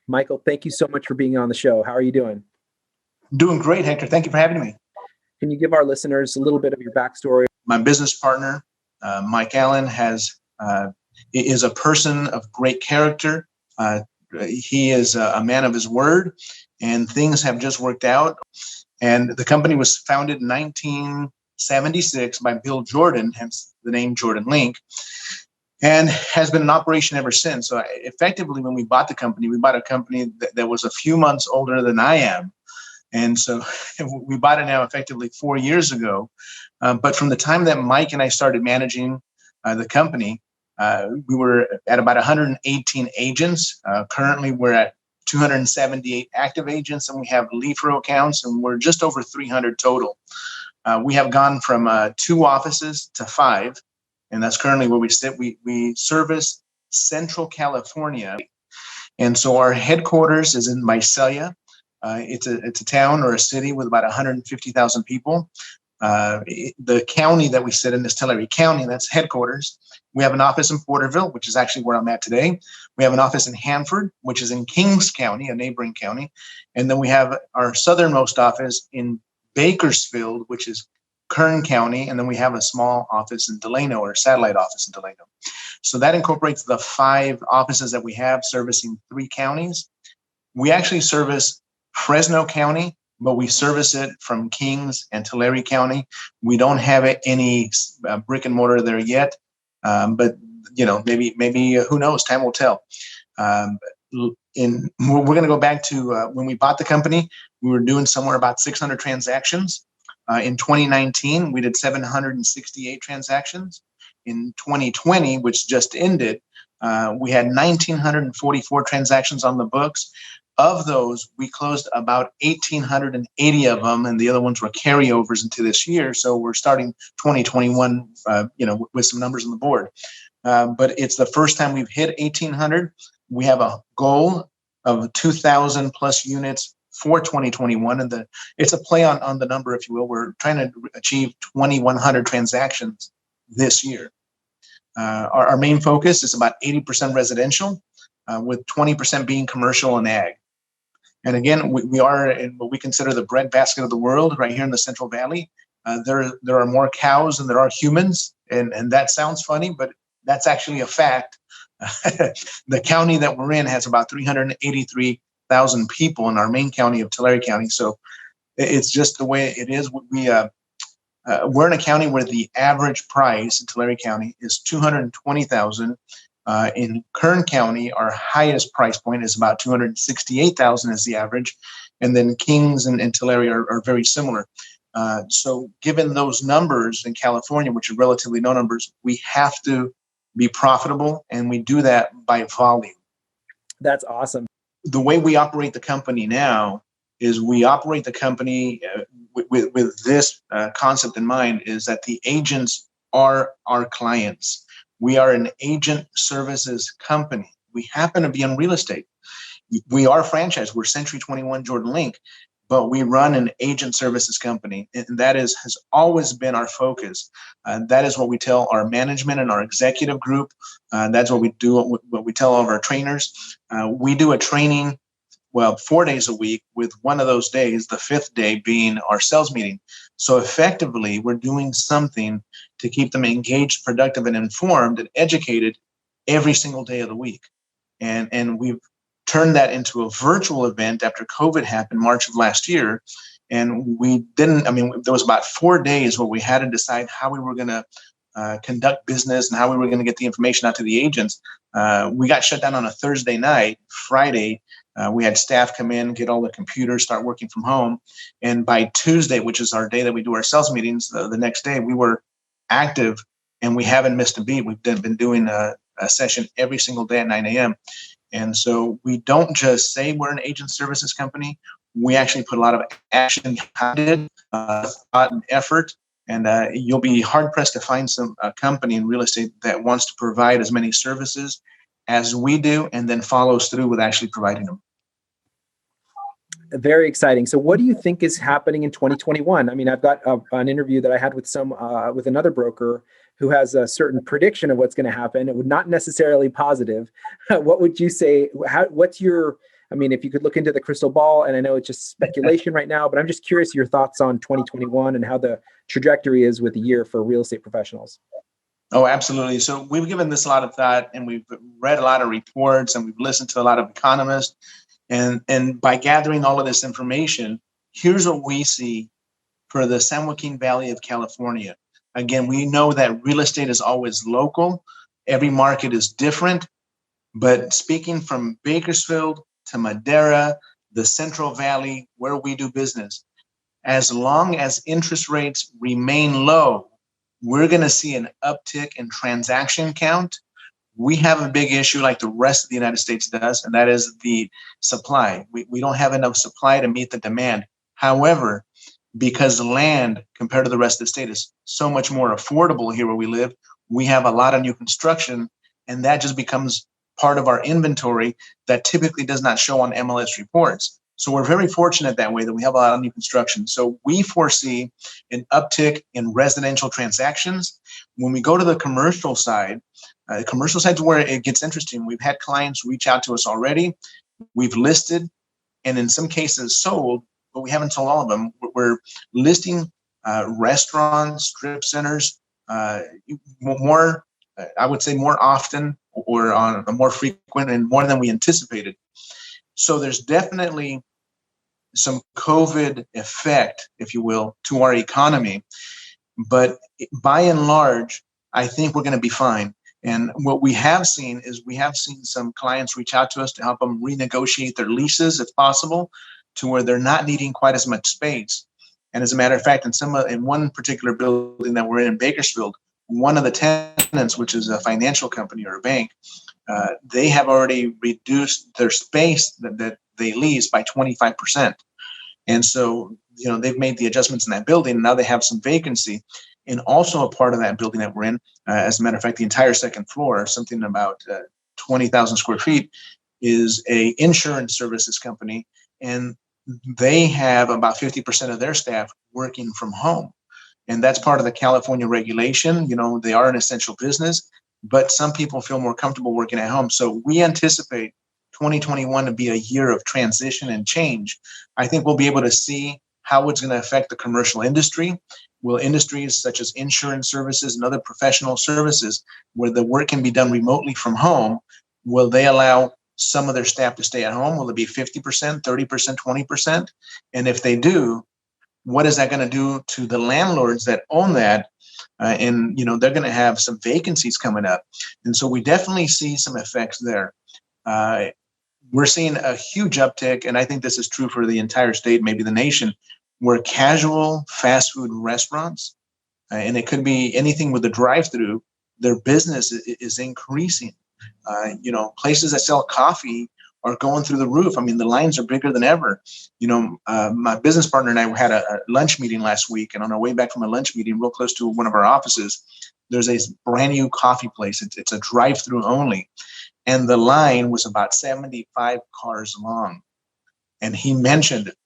Michael, thank you so much for being on the show. How are you doing? Doing great, Hector. Thank you for having me. Can you give our listeners a little bit of your backstory? My business partner, Mike Allen, is a person of great character. He is a man of his word, and things have just worked out. And the company was founded in 1976 by Bill Jordan, hence the name Jordan Link, and has been in operation ever since. So effectively, when we bought the company, we bought a company that was a few months older than I am. And so we bought it now effectively 4 years ago. But from the time that Mike and I started managing the company, we were at about 118 agents. Currently, we're at 278 active agents, and we have LeFro accounts, and we're just over 300 total. We have gone from 2 offices to 5, and that's currently where we sit. We service Central California, and so our headquarters is in Visalia. It's a town or a city with about 150,000 people. The county that we sit in is Tulare County. That's headquarters. We have an office in Porterville, which is actually where I'm at today. We have an office in Hanford, which is in Kings County, a neighboring county. And then we have our southernmost office in Bakersfield, which is Kern County. And then we have a small office in Delano, or satellite office in Delano. So that incorporates the 5 offices that we have servicing 3 counties. We actually service Fresno County, but we service it from Kings and Tulare County. We don't have any brick and mortar there yet, but maybe who knows? Time will tell. We're going to go back to when we bought the company. We were doing somewhere about 600 transactions. In 2019, we did 768 transactions. In 2020, which just ended, we had 1,944 transactions on the books. Of those, we closed about 1,880 of them, and the other ones were carryovers into this year. So we're starting 2021, with some numbers on the board. But it's the first time we've hit 1,800. We have a goal of 2,000 plus units for 2021, and it's a play on the number, if you will. We're trying to achieve 2,100 transactions this year. Our main focus is about 80% residential, with 20% being commercial and ag. And again, we are in what we consider the breadbasket of the world right here in the Central Valley. There are more cows than there are humans. And that sounds funny, but that's actually a fact. The county that we're in has about 383,000 people in our main county of Tulare County. So it's just the way it is. We're in a county where the average price in Tulare County is $220,000. In Kern County, our highest price point is about $268,000 is the average, and then Kings and Tulare are very similar. So, given those numbers in California, which are relatively low numbers, we have to be profitable, and we do that by volume. That's awesome. The way we operate the company now is we operate the company with this concept in mind: is that the agents are our clients. We are an agent services company. We happen to be in real estate. We are franchised. We're C21 Jordan Link, but we run an agent services company. And that has always been our focus. That is what we tell our management and our executive group. That's what we do, what we tell all of our trainers. We do a training, 4 days a week, with one of those days, the 5th day, being our sales meeting. So effectively, we're doing something to keep them engaged, productive, and informed and educated every single day of the week. And we've turned that into a virtual event after COVID happened March of last year. And there was about 4 days where we had to decide how we were going to conduct business and how we were going to get the information out to the agents. We got shut down on a Thursday night. Friday, we had staff come in, get all the computers, start working from home. And by Tuesday, which is our day that we do our sales meetings, the next day, we were active, and we haven't missed a beat. We've been doing a session every single day at 9 a.m. And so we don't just say we're an agent services company. We actually put a lot of action behind it, thought and effort. And you'll be hard pressed to find a company in real estate that wants to provide as many services as we do, and then follows through with actually providing them. Very exciting. So what do you think is happening in 2021? I mean, I've got an interview that I had with with another broker who has a certain prediction of what's going to happen. It would not necessarily positive. What would you say? What's your I mean, if you could look into the crystal ball, and I know it's just speculation right now, but I'm just curious your thoughts on 2021 and how the trajectory is with the year for real estate professionals. Oh, absolutely. So we've given this a lot of thought, and we've read a lot of reports, and we've listened to a lot of economists. And by gathering all of this information, here's what we see for the San Joaquin Valley of California. Again, we know that real estate is always local. Every market is different. But speaking from Bakersfield to Madera, the Central Valley, where we do business, as long as interest rates remain low, we're going to see an uptick in transaction count. We have a big issue like the rest of the United States does, and that is the supply. We don't have enough supply to meet the demand. However, because land compared to the rest of the state is so much more affordable here where we live, we have a lot of new construction, and that just becomes part of our inventory that typically does not show on MLS reports. So we're very fortunate that way that we have a lot of new construction. So we foresee an uptick in residential transactions. When we go to the commercial side is where it gets interesting. We've had clients reach out to us already. We've listed and in some cases sold, but we haven't sold all of them. We're listing restaurants, strip centers, more, I would say more often or on a more frequent and more than we anticipated. So there's definitely some COVID effect, if you will, to our economy. But by and large, I think we're going to be fine. And what we have seen is we have seen some clients reach out to us to help them renegotiate their leases if possible to where they're not needing quite as much space. And as a matter of fact, in one particular building that we're in Bakersfield, one of the tenants, which is a financial company or a bank, they have already reduced their space that they lease by 25%. And so, they've made the adjustments in that building. And now they have some vacancy. And also a part of that building that we're in, as a matter of fact, the entire second floor, something about 20,000 square feet, is a insurance services company. And they have about 50% of their staff working from home. And that's part of the California regulation. They are an essential business, but some people feel more comfortable working at home. So we anticipate 2021 to be a year of transition and change. I think we'll be able to see how it's going to affect the commercial industry. Will industries such as insurance services and other professional services where the work can be done remotely from home, will they allow some of their staff to stay at home? Will it be 50%, 30%, 20%? And if they do, what is that going to do to the landlords that own that? And they're going to have some vacancies coming up. And so we definitely see some effects there. We're seeing a huge uptick, and I think this is true for the entire state, maybe the nation, where casual fast food restaurants, and it could be anything with a drive-through, their business is increasing. Places that sell coffee are going through the roof. I mean, the lines are bigger than ever. My business partner and I had a lunch meeting last week, and on our way back from a lunch meeting real close to one of our offices, there's a brand new coffee place. It's a drive-through only. And the line was about 75 cars long. And he mentioned it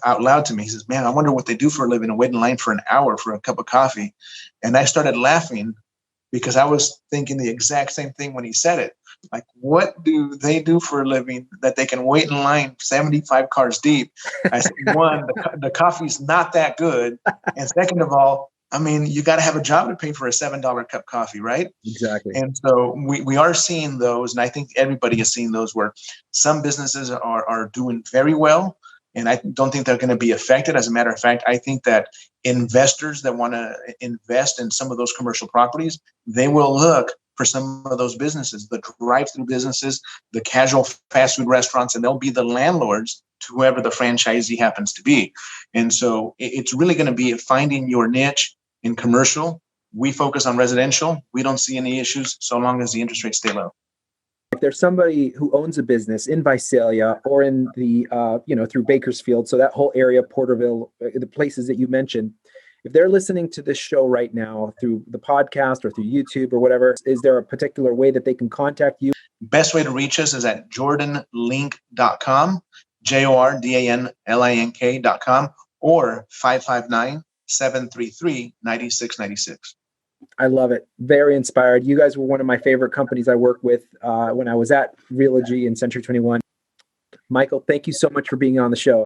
out loud to me. He says, "Man, I wonder what they do for a living and wait in line for an hour for a cup of coffee." And I started laughing because I was thinking the exact same thing when he said it. Like, what do they do for a living that they can wait in line 75 cars deep? I said, one, the coffee's not that good. And second of all, I mean, you got to have a job to pay for a $7 cup coffee, right? Exactly. And so we are seeing those, and I think everybody is seeing those where some businesses are doing very well, and I don't think they're going to be affected. As a matter of fact, I think that investors that want to invest in some of those commercial properties, they will look for some of those businesses, the drive-through businesses, the casual fast food restaurants, and they'll be the landlords to whoever the franchisee happens to be. And so it's really going to be finding your niche in commercial. We focus on residential. We don't see any issues so long as the interest rates stay low. If there's somebody who owns a business in Visalia or in the, through Bakersfield, so that whole area, Porterville, the places that you mentioned, if they're listening to this show right now through the podcast or through YouTube or whatever, is there a particular way that they can contact you? Best way to reach us is at jordanlink.com, JORDANLINK.com, or 559-733-9696. I love it. Very inspired. You guys were one of my favorite companies I worked with when I was at Realogy and Century 21. Michael, thank you so much for being on the show.